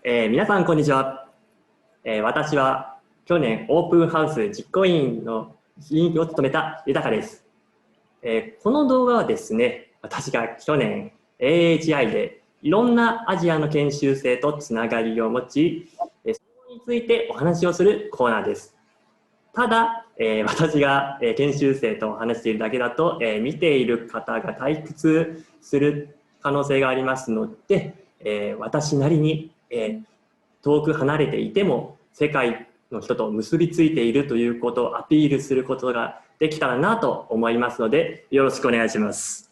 皆さんこんにちは。私は去年オープンハウス実行委員の委員を務めた豊です。この動画はですね、私が去年 AHI でいろんなアジアの研修生とつながりを持ち、それについてお話をするコーナーです。ただ、私が研修生と話しているだけだと、見ている方が退屈する可能性がありますので、私なりに遠く離れていても世界の人と結びついているということをアピールすることができたらなと思いますので、よろしくお願いします。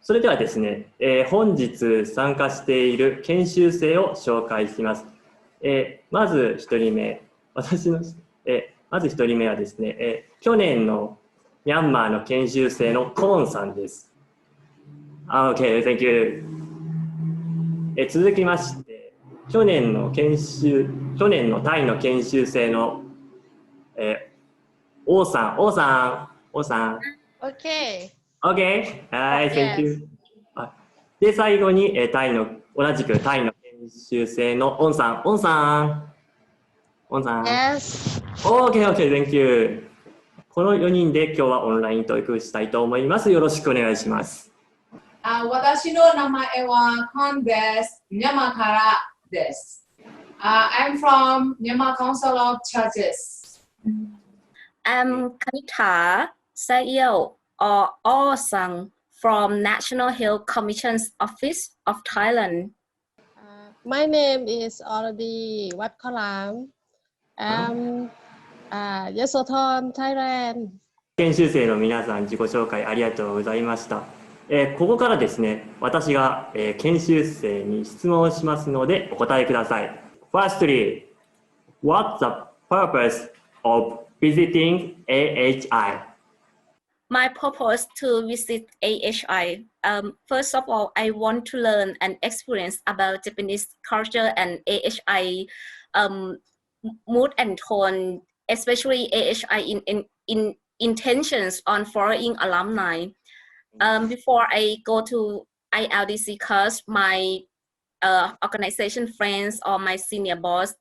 それではですね、本日参加している研修生を紹介します。まず1人目、まず1人目はですね、去年のミャンマーの研修生のコーンさんです。Okay, thank you. 続きまして、去年のタイの研修生の、王さん。Okay. Okay. はい、Thank you. で、最後に、同じくタイの研修生のオンさん。Yes. Okay, Thank you. この4人で今日はオンライントークしたいと思います。よろしくお願いします。私の名前はコンです。Myanmarからです。I'm from Myanmar Council of Churches. I'm Kanita Sayeo or Awsang from National Health Commission's Office of Thailand. My name is already Wat Kolam. I'm Yasothon, Thailand. 研修生の皆さん、自己紹介ありがとうございました。ここからですね、私が、研修生に質問をしますのでお答えください。Firstly, what's the purpose of visiting AHI? My purpose to visit AHI. First of all, I want to learn and experience about Japanese culture and AHI mood and tone, especially AHI in intentions on foreign alumni. Before I go to ILDC course, my organization friends or my senior boss,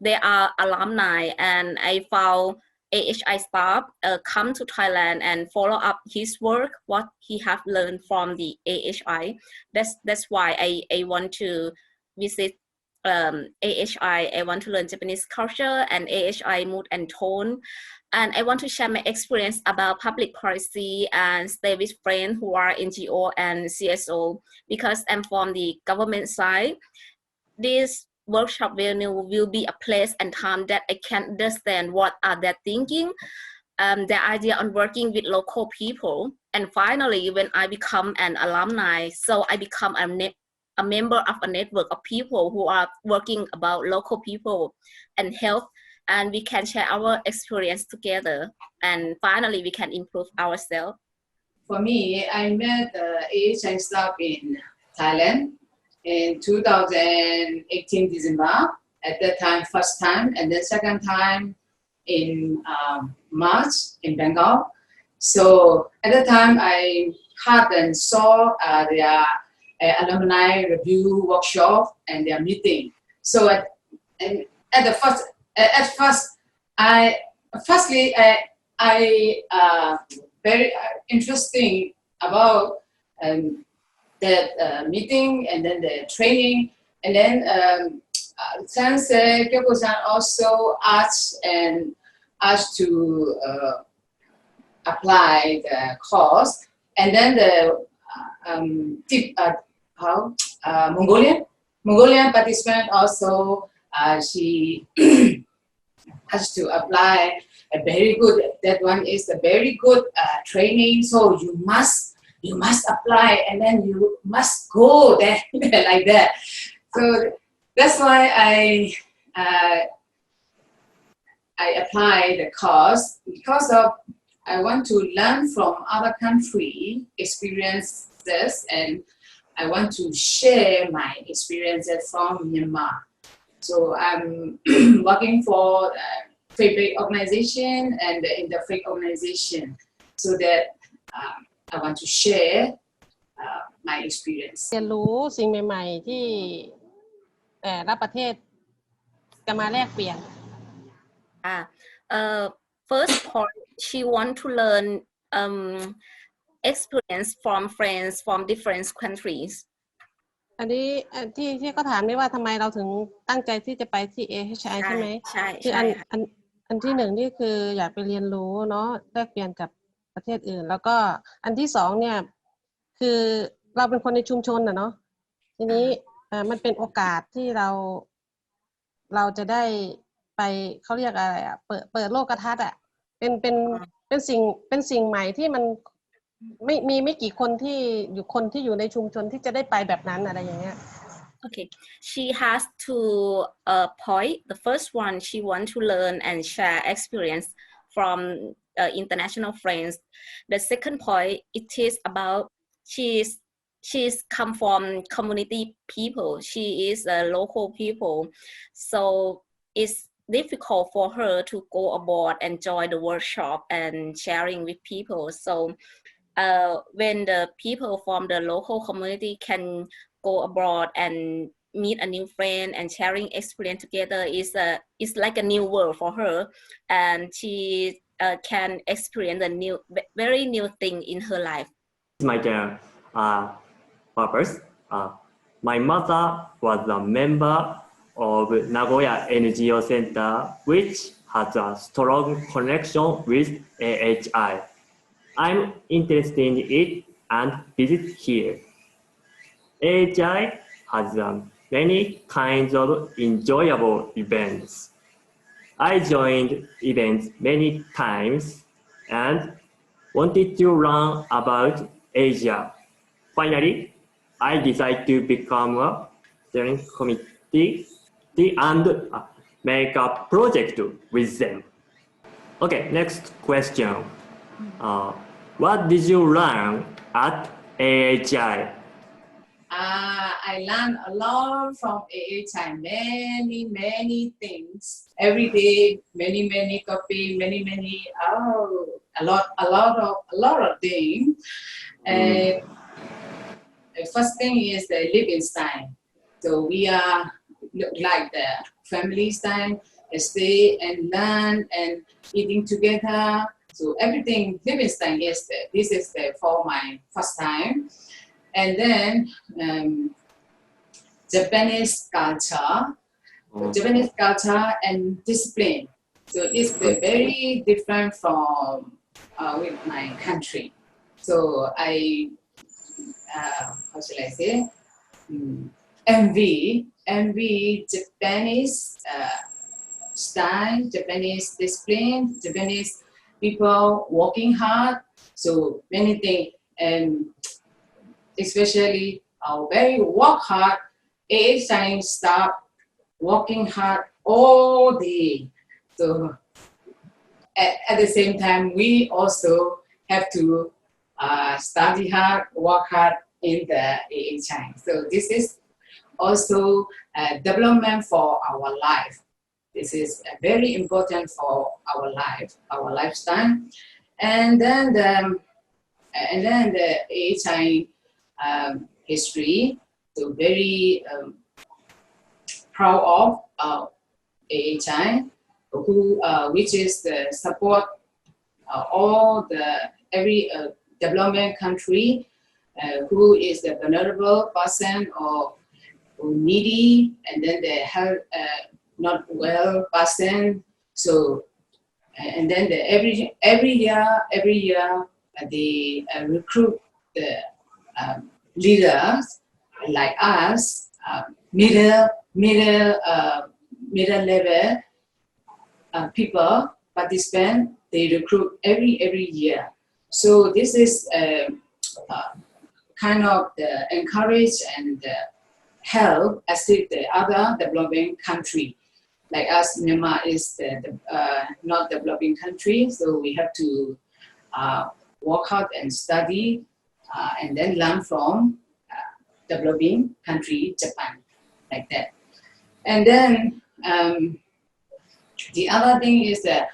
they are alumni, and I found AHI staff come to Thailand and follow up his work, what he have learned from the AHI. That's why I want to visit AHI. I want to learn Japanese culture and AHI mood and tone. And I want to share my experience about public policy and stay with friends who are NGO and CSO. Because I'm from the government side, this workshop venue will be a place and time that I can understand what are they thinking, their idea on working with local people. And finally, when I become an alumni, so I become a member of a network of people who are working about local people and health, and we can share our experience together, and finally we can improve ourselves. For me, I met AHI staff in Thailand in 2018 December. At that time, first time, and then second time in March in Bengal. So at that time, I heard and saw their alumni review workshop and their meeting. So at first, I very interesting about that meeting and then the training, and then Sensei Kyoko-san also asked to apply the course, and then the Mongolian participant also she has to apply a very good. That one is a very good training. So you must apply, and then you must go there like that. So that's why I apply the course, because of I want to learn from other country experiences, and I want to share my experiences from Myanmar. So I'm working for a faith organization and in the faith organization, so that I want to share my experience. เรียนรู้สิ่งใหม่ๆที่แต่ละประเทศ จะมาแลกเปลี่ยน First point, she want to learn experience from friends from different countries. อันนี้ที่เขาถามนี่ว่าทำไมเราถึงตั้งใจที่จะไปที่ AHI ใช่ไหม ใช่ คืออันที่หนึ่งนี่คืออยากไปเรียนรู้เนาะแลกเปลี่ยนกับประเทศอื่นแล้วก็อันที่สองเนี่ยคือเราเป็นคนในชุมชนเนาะทีนี้มันเป็นโอกาสที่เราจะได้ไปเขาเรียกอะไรเปิดโลกทัศน์เป็นสิ่งใหม่ที่มันไม่กี่คนที่อยู่ในชุมชนที่จะได้ไปแบบนั้นอะไรอย่างเงี้ย Okay, she has two point. The first one, she want to learn and share experience from international friends. The second point, it is about she's come from community people. She is a local people, so it's difficult for her to go abroad and join the workshop and sharing with people. So when the people from the local community can go abroad and meet a new friend and sharing experience together is like a new world for her, and she can experience a very new thing in her life. My purpose. My mother was a member of Nagoya NGO Center, which has a strong connection with AHI. I'm interested in it and visit here. AHI has many kinds of enjoyable events. I joined events many times and wanted to learn about Asia. Finally, I decided to become a steering committee and make a project with them. Okay, next question. What did you learn at AHI? I learned a lot from AHI, many things. Every day, many copy, a lot of things. The first thing is the living style. So we are like the family style, stay and learn and eating together. So everything living style is this is for my first time. And then Japanese culture and discipline. So it's very different from with my country. So I how shall I say? Envy Japanese style, Japanese discipline, Japanese people working hard. So many things, and especially very work hard. AHI staff working hard all day. So at the same time, we also have to study hard, work hard in the AHI. So this is also development for our life. This is very important for our life, our lifestyle. And then the AHI history. So very proud of AHI, which is the support all every development country who is the vulnerable person or needy, and then the health not well person. So and then every year they recruit the leaders like us, middle level people participant. They recruit every year. So this is kind of the encourage and help assist the other developing country. Like us, Myanmar is the not developing country, so we have to work hard and study and then learn from developing country, Japan, like that. And then the other thing is that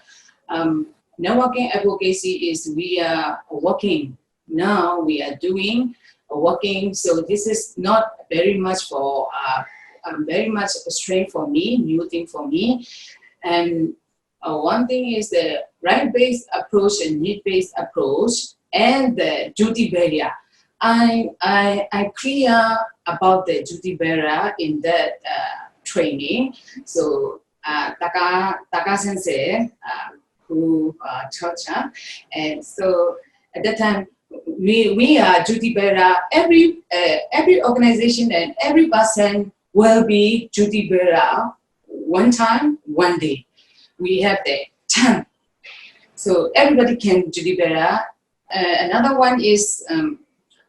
networking advocacy is we are working now. We are doing working. So this is not very much for very much strange for me, new thing for me. And one thing is the right-based approach and need-based approach and the duty barrier. I clear about the duty barrier in that training. So Taka Sensei, who taught us, and so at that time we are duty bearer. Every organization and every person will be duty bearer one time, one day. We have the time, so everybody can duty bearer. Another one is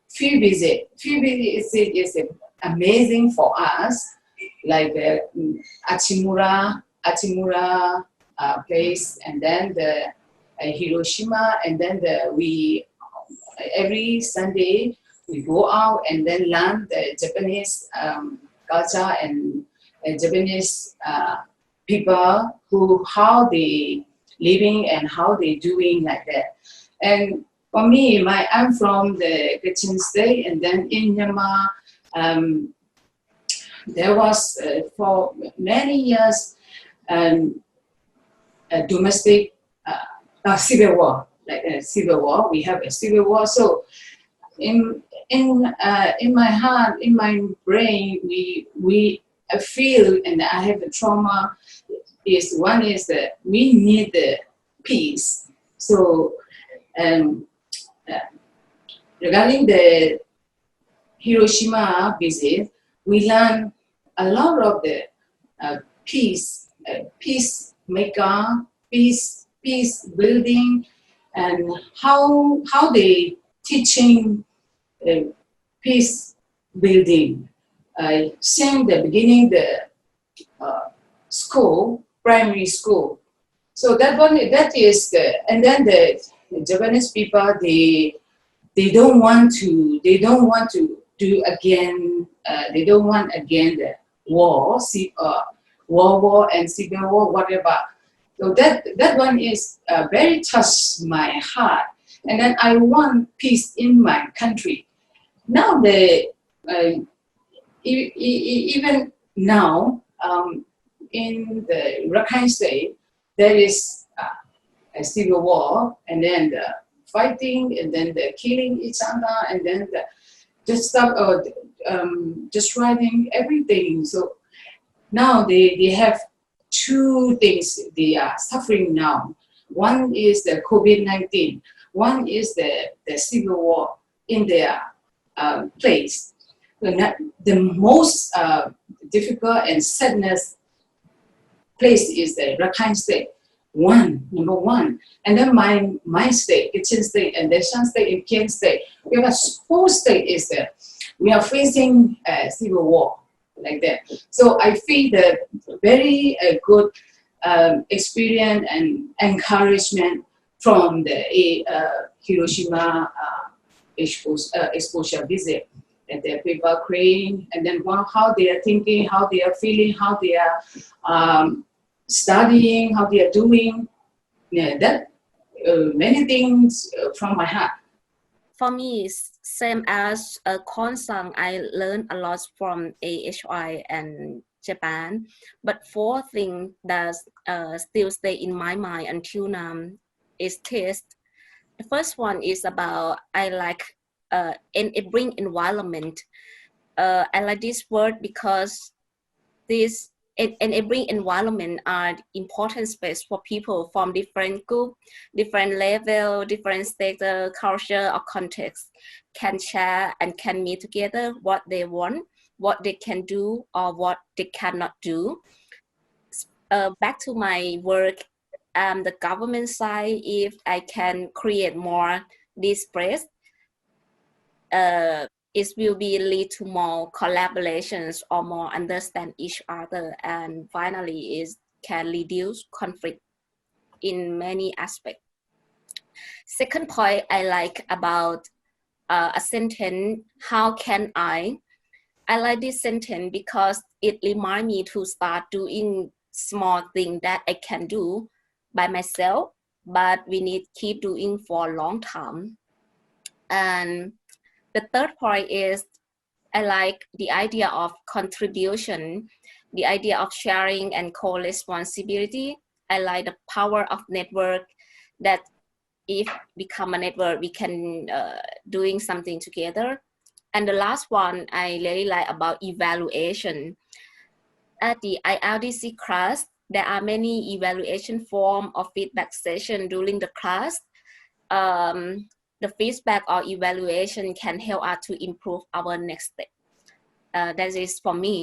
field visit. Field visit is amazing for us, like the Achimura place, and then the Hiroshima, and then every Sunday we go out and then learn the Japanese culture and Japanese people how they living and how they doing like that. And for me, I'm from the Kachin state, and then in Myanmar, there was for many years a domestic civil war, like a civil war. We have a civil war. So in my heart, in my brain, we feel, and I have a trauma. One is that we need the peace. So regarding the Hiroshima visit, we learned a lot of the peacemaker, peace building, and how they teaching peace building. Since the beginning, the school, primary school. So that is the, and then the Japanese people, they don't want to do again. They don't want again the war, World War and Civil War, whatever. So that one is very touched my heart. And then I want peace in my country. Now even now in the Rakhine State, there is a civil war, and then the fighting, and then the killing each other, and then just writing everything. So now they have two things they are suffering now. One is the COVID-19. One is the civil war in their place. The most difficult and sadness place is the Rakhine State. Number one. And then my state, Kachin State, and Deshan State, and Kien State. We have a whole state is there. We are facing a civil war like that. So I feel the very good experience and encouragement from the Hiroshima exposure visit. And the people crying, and then how they are thinking, how they are feeling, how they are studying, how they are doing. Yeah, that many things from my heart. For me, same as Konsang, I learned a lot from AHI and Japan. But four things that still stay in my mind until now is taste. The first one is about I like enabling environment. I like this word because this enabling environment are important space for people from different group, different level, different status, culture, or context can share and can meet together what they want, what they can do, or what they cannot do. Back to my work, the government side, if I can create more this space, it will be lead to more collaborations or more understand each other, and finally it can reduce conflict in many aspects. Second point I like about a sentence, how can I like this sentence because it reminds me to start doing small things that I can do by myself, but we need keep doing for a long time. And the third point is I like the idea of contribution, the idea of sharing and co-responsibility. I like the power of network that if become a network, we can doing something together. And the last one I really like about evaluation. At the ILDC class, there are many evaluation form or feedback session during the class. The feedback or evaluation can help us to improve our next step. That is for me.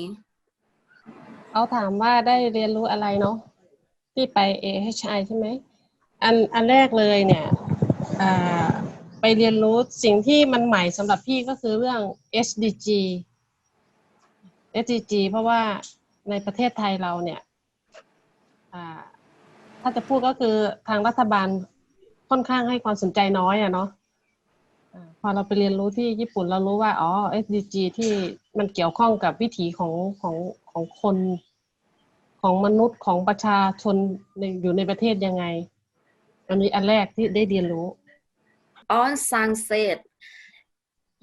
เขาถามว่าได้เรียนรู้อะไรเนาะที่ไป AHI ใช่ไหมอันแรกเลยเนี่ยไปเรียนรู้สิ่งที่มันใหม่สำหรับพี่ก็คือเรื่อง SDG เพราะว่าในประเทศไทยเราเนี่ยถ้าจะพูดก็คือทางรัฐบาลค่อนข้างให้ความสนใจน้อยเนาะพอเราไปเรียนรู้ที่ญี่ปุ่นเรารู้ว่าSDG ที่มันเกี่ยวข้องกับวิถีของคนของมนุษย์ของประชาชนอยู่ในประเทศยังไงอันนี้อันแรกที่ได้เรียนรู้ On Sang said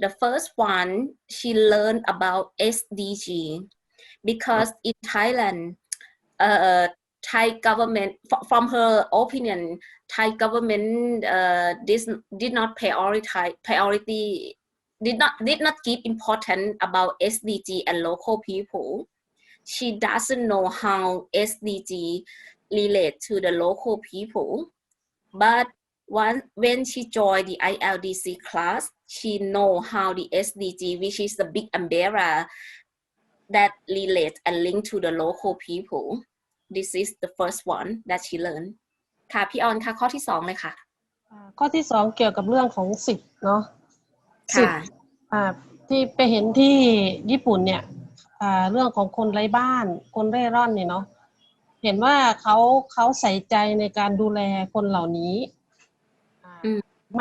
the first one she learned about SDG because in Thailand Thai government from her opinion Thai government did not did not give importance about SDG and local people. She doesn't know how SDG relate to the local people, but when she joined the ILDC class, she know how the SDG, which is the big umbrella that relate and link to the local people. This is the first one that she learned. ค่ะพี่ออนค่ะข้อที่2เลยค่ะข้อที่2เกี่ยวกับเรื่องของสิทธิ์เนาะสิทธิ์ที่ไปเห็นที่ญี่ปุ่นเนี่ยเรื่องของคนไร้บ้านคนเร่ร่อนเนี่ยเนาะเห็นว่าเขาใส่ใจในการดูแลคนเหล่านี้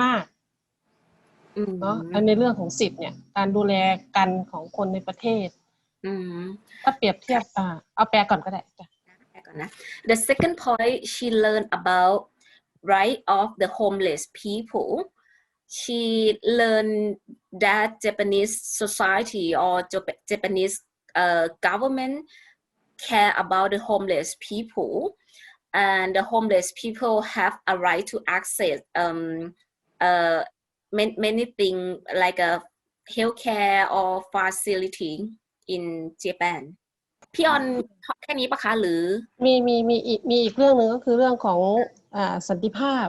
มากเนาะในเรื่องของสิทธิ์เนี่ยการดูแลกันของคนในประเทศถ้าเปรียบเทียบเอาแปลก่อนก็ได้The second point she learned about right of the homeless people. She learned that Japanese society or Japanese government care about the homeless people, and the homeless people have a right to access many things like a healthcare or facility in Japan. พี่ออนแค่นี้ปะคะหรือมีอีกเรื่องนึงก็คือเรื่องของสันติภาพ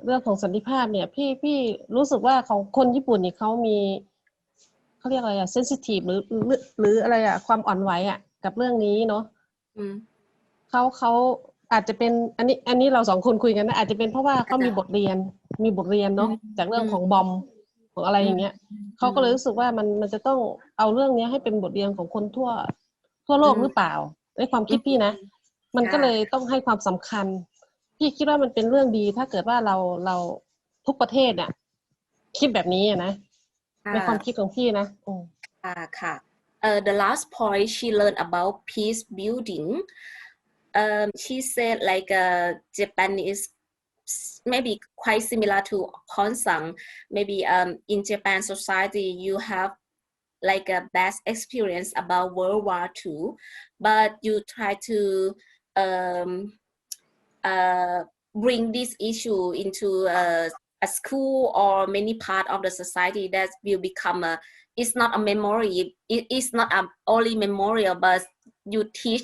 เรื่องของสันติภาพเนี่ยพี่รู้สึกว่าของคนญี่ปุ่นนี่เขามีเขาเรียกอะไรเซนซิทีฟหรืออะไรความอ่อนไหวกับเรื่องนี้เนาะเขาอาจจะเป็นอันนี้เรา2คนคุยกันนะอาจจะเป็นเพราะว่าเขามีบทเรียนเนาะจากเรื่องของบอมของอะไรอย่างเงี้ยเขาก็เลยรู้สึกว่ามันจะต้องเอาเรื่องนี้ให้เป็นบทเรียนของคนทั่วโลกหรือเปล่าในความคิดพี่นะมันก็เลยต้องให้ความสำคัญพี่คิดว่ามันเป็นเรื่องดีถ้าเกิดว่าเราทุกประเทศเนี่ยคิดแบบนี้นะในความคิดของพี่นะค่ะthe last point she learned about peace building she said like Japanese maybe quite similar to Honsang. Maybe in Japan society you have like a best experience about World War II, but you try to bring this issue into a school or many part of the society that will become it's not a memory. It is not only memorial, but you teach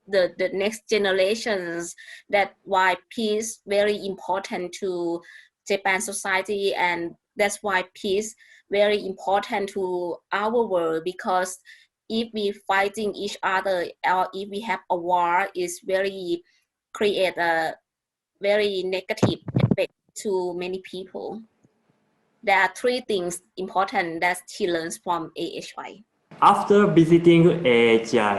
the next generations that why peace very important to Japan society, and that's why peace very important to our world, because if we fighting each other or if we have a war, is very create a very negative effect to many people. There are 3 things important that she learns from AHI. After visiting AHI,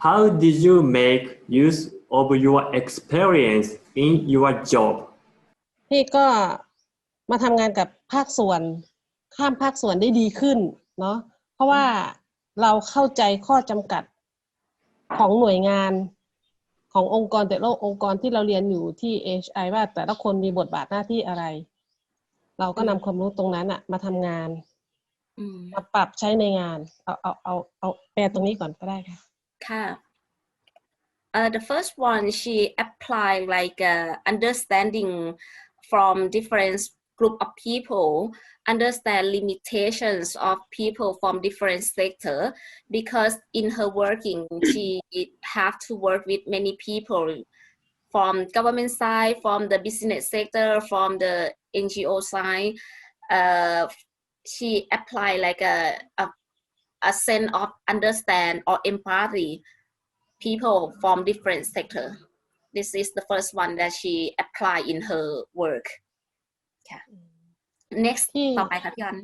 how did you make use of your experience in your job? พี่ก็มาทำงานกับภาคส่วนข้ามภาคส่วนได้ดีขึ้นเนาะเพราะว่าเราเข้าใจข้อจำกัดของหน่วยงานขององค์กรแต่ละองค์กรที่เราเรียนอยู่ที่ AHI ว่าแต่ละคนมีบทบาทหน้าที่อะไรเราก็นำความรู้ตรงนั้นมาทำงาน มาปรับใช้ในงานเอาแปลตรงนี้ก่อนก็ได้ค่ะค่ะ the first one she applied like understanding from different group of people, understand limitations of people from different sector, because in her working she have to work with many people from government side, from the business sector, from the NGO side. She apply like a sense of understand or empathy people from different sector. This is the first one that she apply in her work. Next ต่อไปค่ะพี่อัน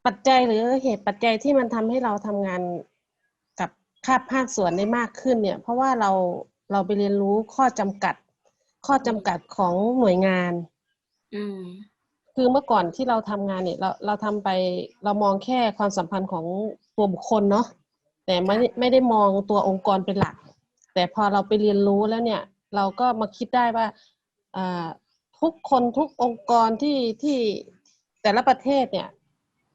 ปัจจัยหรือเหตุปัจจัยที่มันทำให้เราทำงานกับภาคส่วนได้มากขึ้นเนี่ยเพราะว่าเราไปเรียนรู้ข้อจำกัดของหน่วยงานคือเมื่อก่อนที่เราทำงานเนี่ยเราทำไปเรามองแค่ความสัมพันธ์ของตัวบุคคลเนาะแต่ไม่ได้มองตัวองค์กรเป็นหลักแต่พอเราไปเรียนรู้แล้วเนี่ยเราก็มาคิดได้ว่าทุกคนทุกองค์กรที่แต่ละประเทศเนี่ย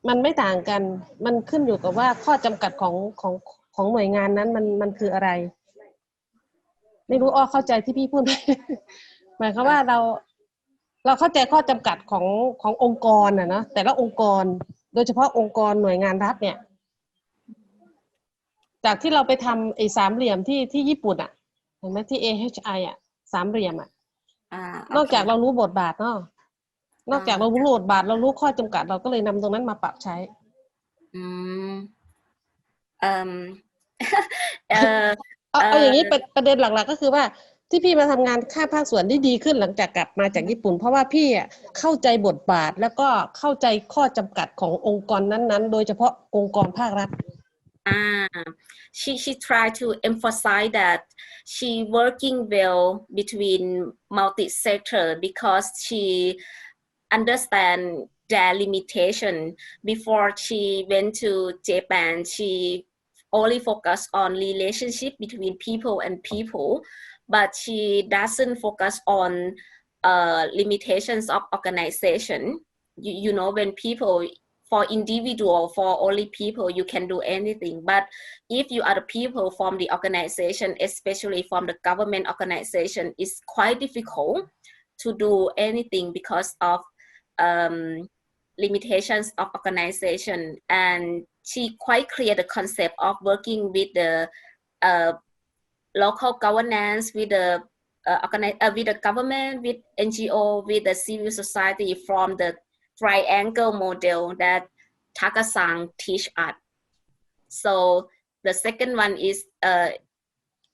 มันไม่ต่างกันมันขึ้นอยู่กับว่าข้อจำกัดของหน่วยงานนั้นมันคืออะไรไม่รู้เข้าใจที่พี่พูดไหมหมายความว่าเราเข้าใจข้อจำกัดขององค์กรนะแต่ละองค์กรโดยเฉพาะองค์กรหน่วยงานรัฐเนี่ยจากที่เราไปทำไอ้สามเหลี่ยมที่ญี่ปุ่นอ่ะเห็นไหมที่ AHI อ่ะสามเหลี่ยมอ่ะนอกจากเรารู้บทบาทเนาะนอกจากเรารู้บทบาทเรารู้ข้อจำกัดเราก็เลยนำตรงนั้นมาปรับใช้เอาอย่างนี้ประเด็นหลักๆก็คือว่าที่พี่มาทำงานข้ามภาคส่วนได้ดีขึ้นหลังจากกลับมาจากญี่ปุ่นเพราะว่าพี่เข้าใจบทบาทแล้วก็เข้าใจข้อจำกัดขององค์กรนั้นๆโดยเฉพาะองค์กรภาครัฐshe tried to emphasize that she working well between multi-sector because she understand their limitation. Before she went to Japan, she only focused on relationship between people and people, but she doesn't focus on limitations of organization. You know, when people for individual, for only people, you can do anything. But if you are the people from the organization, especially from the government organization, it's quite difficult to do anything because of limitations of organization. And she quite clear the concept of working with the local governance, with the with the government, with NGO, with the civil society from the triangle model that Taka-san teach us. So the second one is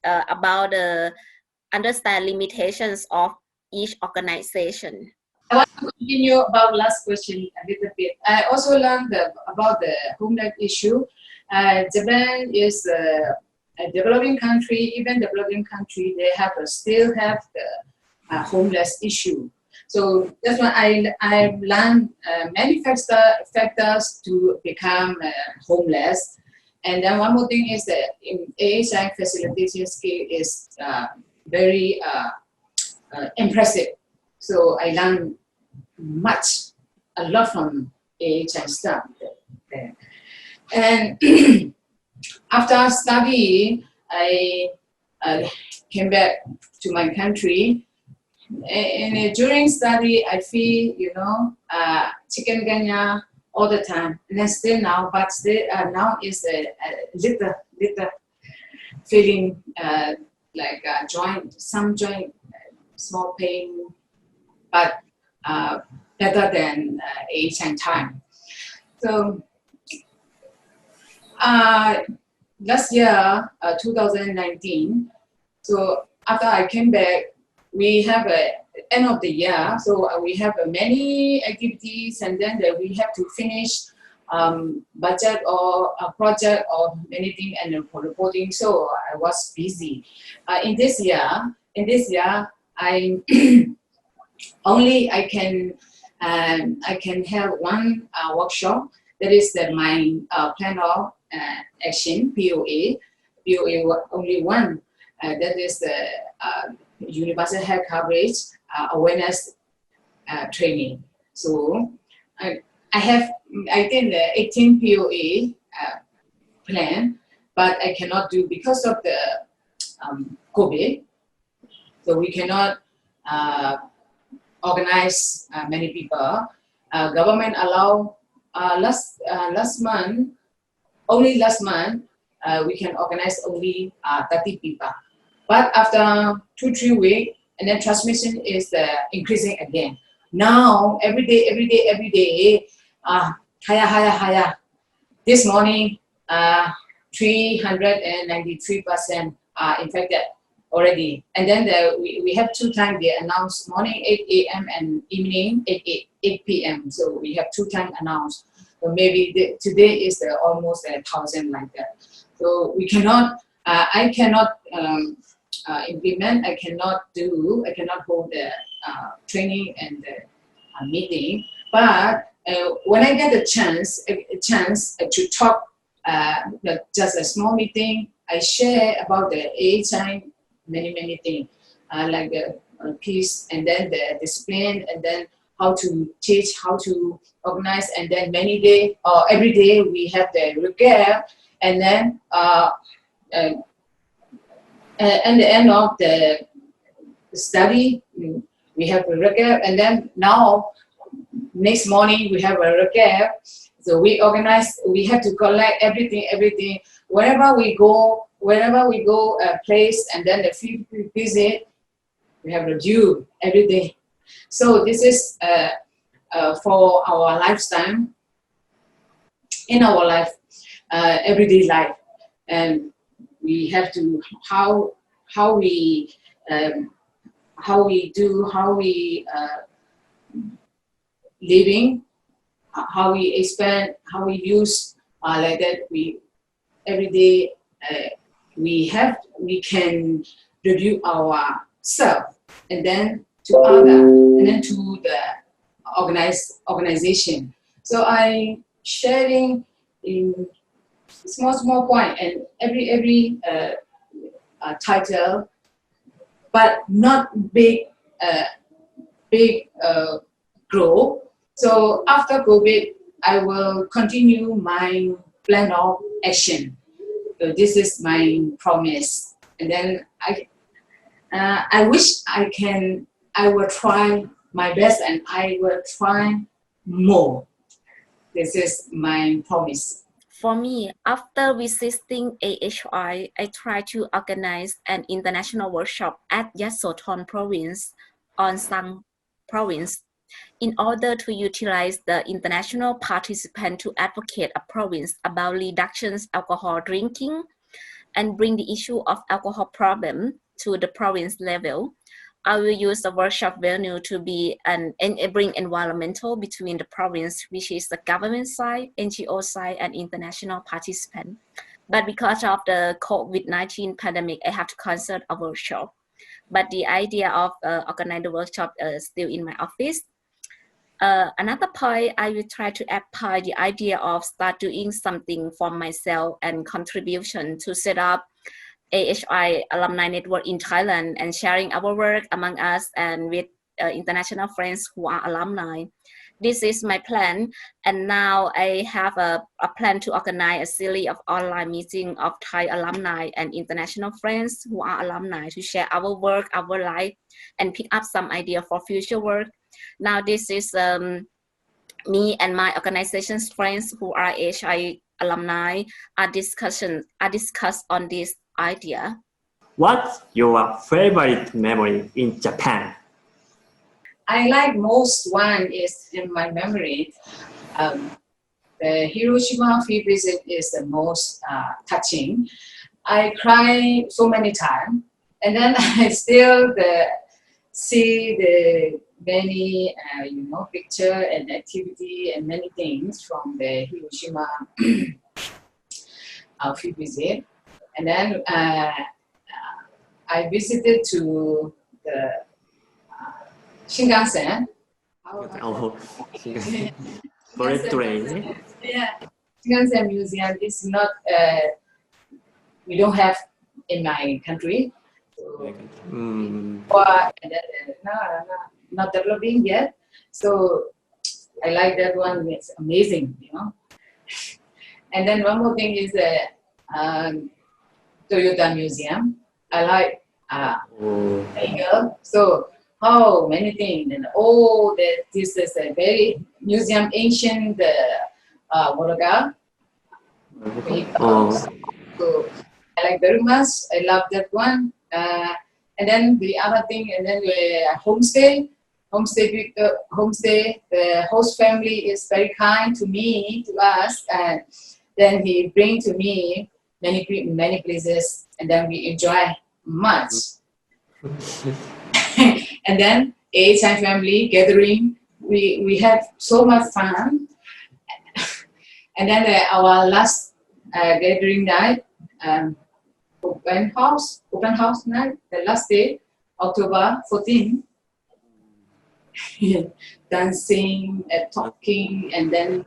about the understand limitations of each organization. I want to continue about last question a little bit. I also learned about the homeless issue. Japan is a developing country. Even developing country, they still have the homeless issue. So that's why I learned many factors to become homeless. And then one more thing is that in AHI facilitation skill is very impressive. So I learned a lot from AHI staff there. And after study, I came back to my country. And during study, I feel, chicken ganya all the time. And still now, but still now is a little feeling like some joint, small pain, but better than AHI time. So last year, 2019, so after I came back, we have end of the year, so we have many activities, and then we have to finish budget or a project or anything and reporting. So I was busy. In this year, I only I can have one workshop. That is my plan of action, POA only one. That is the universal health coverage awareness training. So I think the 18 POA plan, but I cannot do because of the COVID. So we cannot organize many people. Government allow last month we can organize only 30 people. But after 2-3 weeks, and then transmission is increasing again. Now every day, higher. This morning, 393% are infected already. And then we have 2 times they announce morning 8 a.m. and evening 8 p.m. So we have 2 times announced. So maybe today is almost 1,000 like that. So we cannot, I cannot implement, I cannot hold the training and the meeting. But when I get a chance to talk, just a small meeting, I share about the AHI, many things, like the peace, and then the discipline, and then how to teach, how to organize, and then many days or every day we have the regale, and then at the end of the study we have a regale, and then now next morning we have a regale. So we organize, we have to collect everything. Wherever we go a place, and then the field visit, we have review every day. So this is for our lifestyle, in our life, everyday life, and we have to how we living, how we expand, how we use, like that. We every day we can review ourselves, and then to other, and then to the organization. So I sharing in small point, and every title, but not big grow. So after COVID, I will continue my plan of action. So this is my promise, and then I wish I will try my best, and I will try more. This is my promise. For me, after visiting AHI, I try to organize an international workshop at Yasothon province, Onsang province, in order to utilize the international participants to advocate a province about reductions alcohol drinking and bring the issue of alcohol problem to the province level. I will use the workshop venue to bring environmental between the province, which is the government side, NGO side, and international participant. But because of the COVID-19 pandemic, I have to cancel a workshop. But the idea of organizing the workshop is still in my office. Another point, I will try to apply the idea of start doing something for myself and contribution to set up AHI alumni network in Thailand and sharing our work among us and with international friends who are alumni. This is my plan, and now I have a plan to organize a series of online meetings of Thai alumni and international friends who are alumni to share our work, our life, and pick up some idea for future work. Now this is me and my organization's friends who are AHI alumni are discuss on this idea. What's your favorite memory in Japan? I like most one is in my memory. The Hiroshima field visit is the most touching. I cry so many times, and then I still see the many picture and activity and many things from the Hiroshima field visit. And then I visited to the Shinkansen. Bullet train. Yeah, Shinkansen Museum is not, we don't have in my country. So, not developing yet. So I like that one. It's amazing, you know. And then one more thing is the Toyota Museum. I like Tiger. So how many things and all that. This is a very museum ancient Moraga. So I like very much. I love that one. And then the other thing, and then the homestay. Homestay, the host family is very kind to me, to us, and then he bring to me many places, and then we enjoy much. And then AHI family gathering, we have so much fun. And then our last gathering night, open house night, the last day, October 14. Dancing and talking and then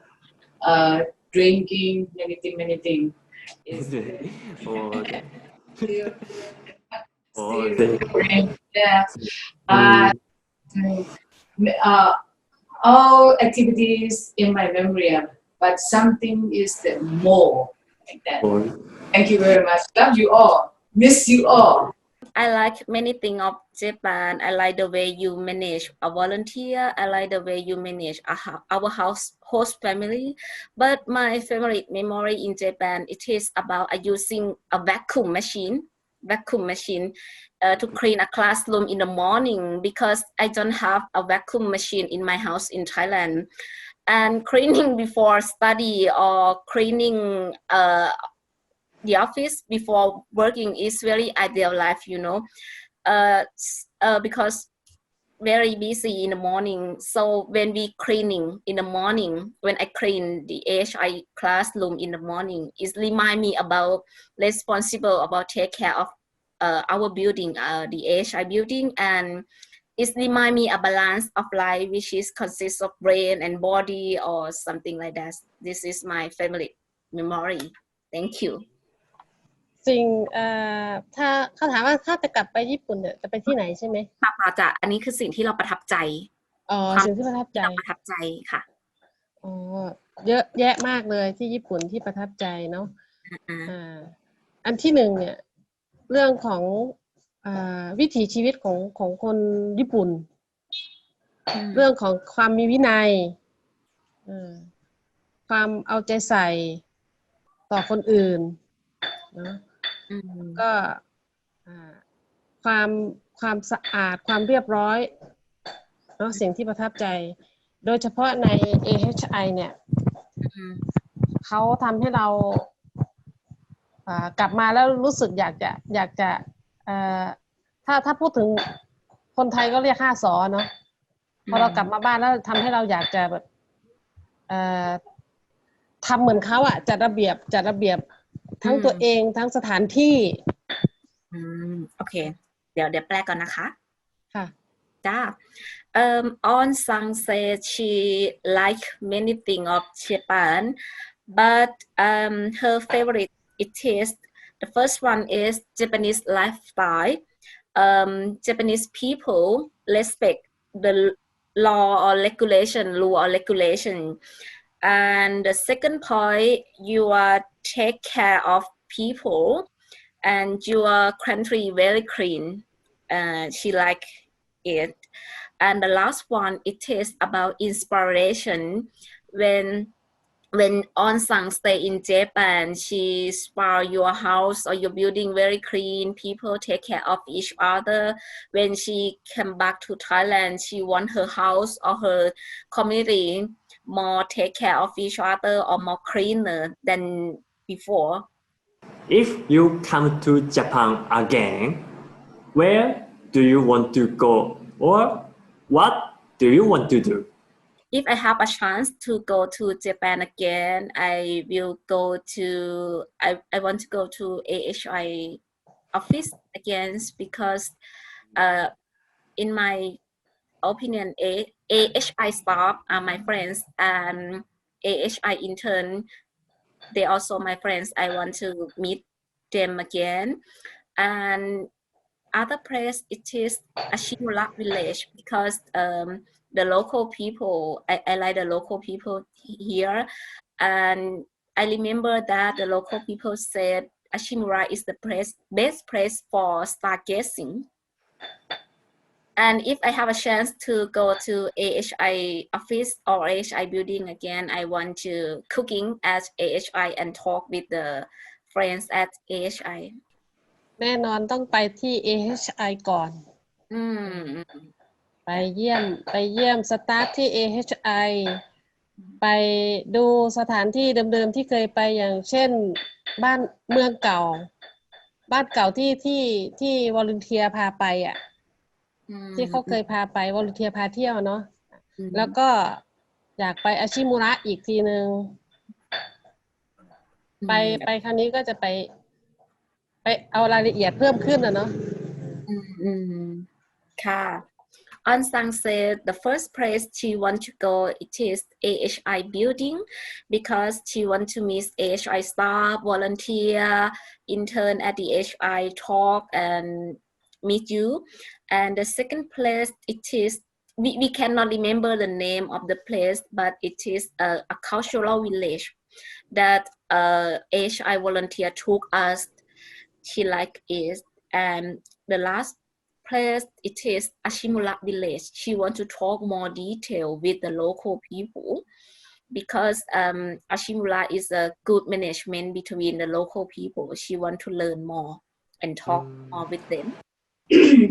drinking, many things. Yeah. All activities in my memory, but something is more like that. Thank you very much. Love you all. Miss you all. I like many things of Japan. I like the way you manage a volunteer. I like the way you manage our host family. But my favorite memory in Japan, it is about using a vacuum machine to clean a classroom in the morning because I don't have a vacuum machine in my house in Thailand. And cleaning before study or cleaning the office before working is very ideal life, you know, because very busy in the morning. So when we cleaning in the morning, when I clean the AHI classroom in the morning, it remind me about responsible about take care of our building, the AHI building, and it remind me a balance of life which is consists of brain and body or something like that. This is my favorite memory. Thank you. สิ่งถ้าเขาถามว่าถ้าจะกลับไปญี่ปุ่นเนี่ยจะไปที่ไหนใช่ไหมค่ะจะอันนี้คือสิ่งที่เราประทับใจสิ่งที่ประทับใจค่ะเยอะแยะมากเลยที่ญี่ปุ่นที่ประทับใจเนาะอันที่หนึ่งเนี่ยเรื่องของวิถีชีวิตของคนญี่ปุ่นเรื่องของความมีวินัยความเอาใจใส่ต่อคนอื่นเนาะก็ความสะอาดความเรียบร้อยเนาะสิ่งที่ประทับใจโดยเฉพาะใน AHI เนี่ยเขาทำให้เรากลับมาแล้วรู้สึกอยากจะถ้าพูดถึงคนไทยก็เรียก5 สอเนาะพอเรากลับมาบ้านแล้วทำให้เราอยากจะแบบทำเหมือนเขาจัดระเบียบทั้งตัวเองทั้งสถานที่โอเคเดี๋ยวแปลก่อนนะคะค่ะจ้าOn Sang said she like many things of Japan but her favorite it is the first one is Japanese lifestyle. Japanese people respect the law or regulation. And the second point, you are take care of people and your country very clean. She like it. And the last one, it is about inspiration. When On Sang stay in Japan, she inspire your house or your building very clean. People take care of each other. When she came back to Thailand, she want her house or her community more take care of each other or more cleaner than before. If you come to Japan again, where do you want to go or what do you want to do? If I have a chance to go to Japan again, I will go to, I want to go to AHI office again because in my opinion, AHI staff are my friends and AHI intern, they also my friends. I want to meet them again. And other place, it is a Shimura village because the local people. I like the local people here, and I remember that the local people said Ashimura is the best place for stargazing. And if I have a chance to go to AHI office or AHI building again, I want to cooking at AHI and talk with the friends at AHI. แน่นอนต้องไปที่ AHI ก่อนไปเยี่ยมสตาฟที่ AHI ไปดูสถานที่เดิมๆที่เคยไปอย่างเช่นบ้านเมืองเก่าบ้านเก่าที่วอลันเทียพาไปอ่ะที่เขาเคยพาไปวอลันเทียพาเที่ยวเนาะแล้วก็อยากไปอาชิมุระอีกทีนึงไปครั้งนี้ก็จะไปเอารายละเอียดเพิ่มขึ้นนะเนาะค่ะ On Sang said the first place she want to go it is AHI building because she want to meet AHI staff, volunteer, intern at the AHI, talk and meet you. And the second place it is we cannot remember the name of the place, but it is a cultural village that AHI volunteer took us. She like it. And the last place it is Ashimura village. She want to talk more detail with the local people because Ashimura is a good management between the local people. She want to learn more and talk more with them.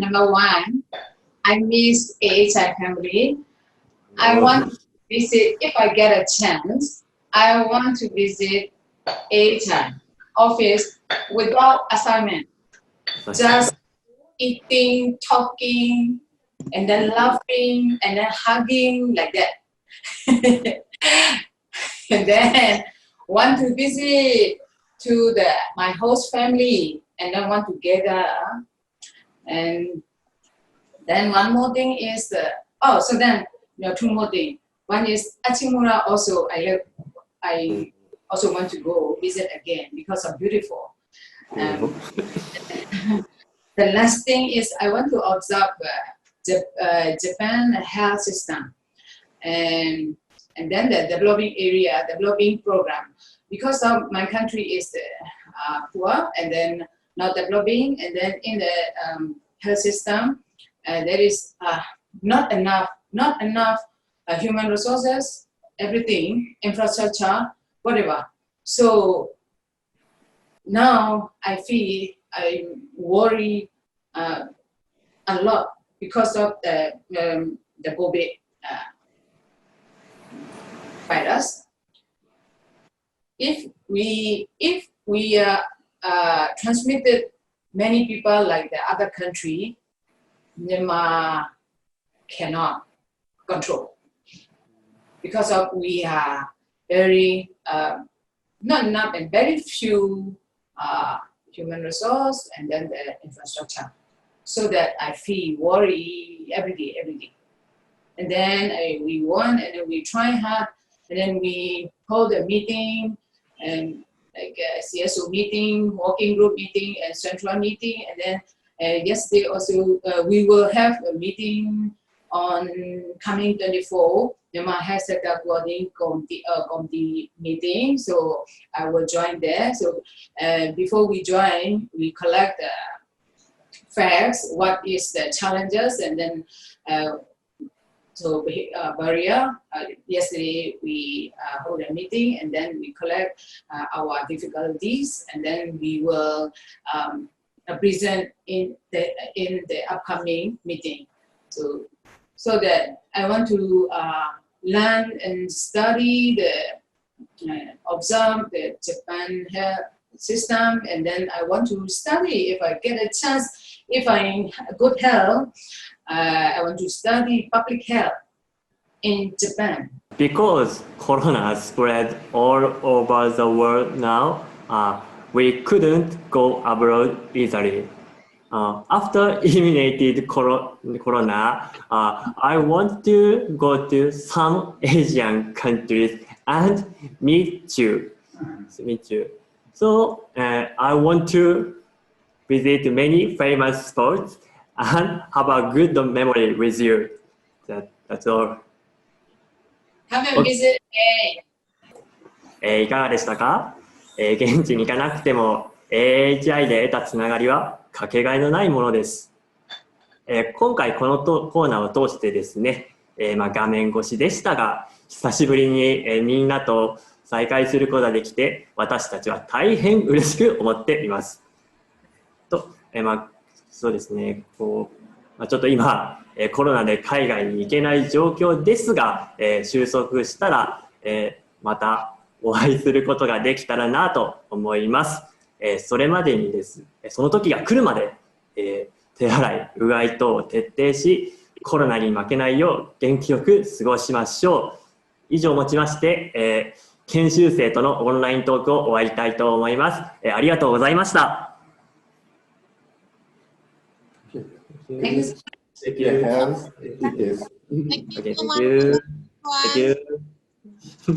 Number one, I miss AHI family. I want to visit, if I get a chance, I want to visit AHI office without assignment. Just eating, talking, and then laughing, and then hugging like that. And then want to visit to my host family, and then want to gather. And then one more thing is so then two more things. One is Achimura also. I also want to go visit again because of beautiful. The last thing is I want to observe Japan health system and then the developing program because of my country is poor and then not developing and then in the health system there is not enough human resources, everything, infrastructure, whatever. So now I feel I worry a lot because of the COVID virus. If we transmitted many people like the other country, Myanmar cannot control because of we are very not enough and very few human resource and then the infrastructure, so that I feel worry every day. And then we want and then we try hard and then we hold a meeting and like a CSO meeting, working group meeting, and central meeting. And then yesterday also we will have a meeting on coming 24. Myanmar has set up committee meeting, so I will join there. So before we join, we collect facts, what is the challenges, and then barrier. Yesterday we hold a meeting and then we collect our difficulties and then we will present in the upcoming meeting. So that I want to learn and study observe the Japan health system, and then I want to study if I get a chance. If I'm in good health, I want to study public health in Japan. Because Corona spread all over the world now, we couldn't go abroad easily. After eliminated Corona, I want to go to some Asian countries and meet you. So I want to visit many famous spots and have a good memory with you. That's all. Come and visit A. いかがでしたか？現地に行かなくても AHI で得たつながりはかけがえのないものです。今回このコーナーを通してですね、画面越しでしたが、久しぶりにみんなと再会することができて、私たちは大変嬉しく思っています。そうですね、ちょっと今、コロナで海外に行けない状況ですが、収束したら、またお会いすることができたらなと思います。それまでにその時が来るまで、手洗い、うがい等を徹底し、コロナに負けないよう元気よく過ごしましょう。以上をもちまして、研修生とのオンライントークを終わりたいと思います。ありがとうございました。Thank you. Thank you. Thank you so much. Thank you.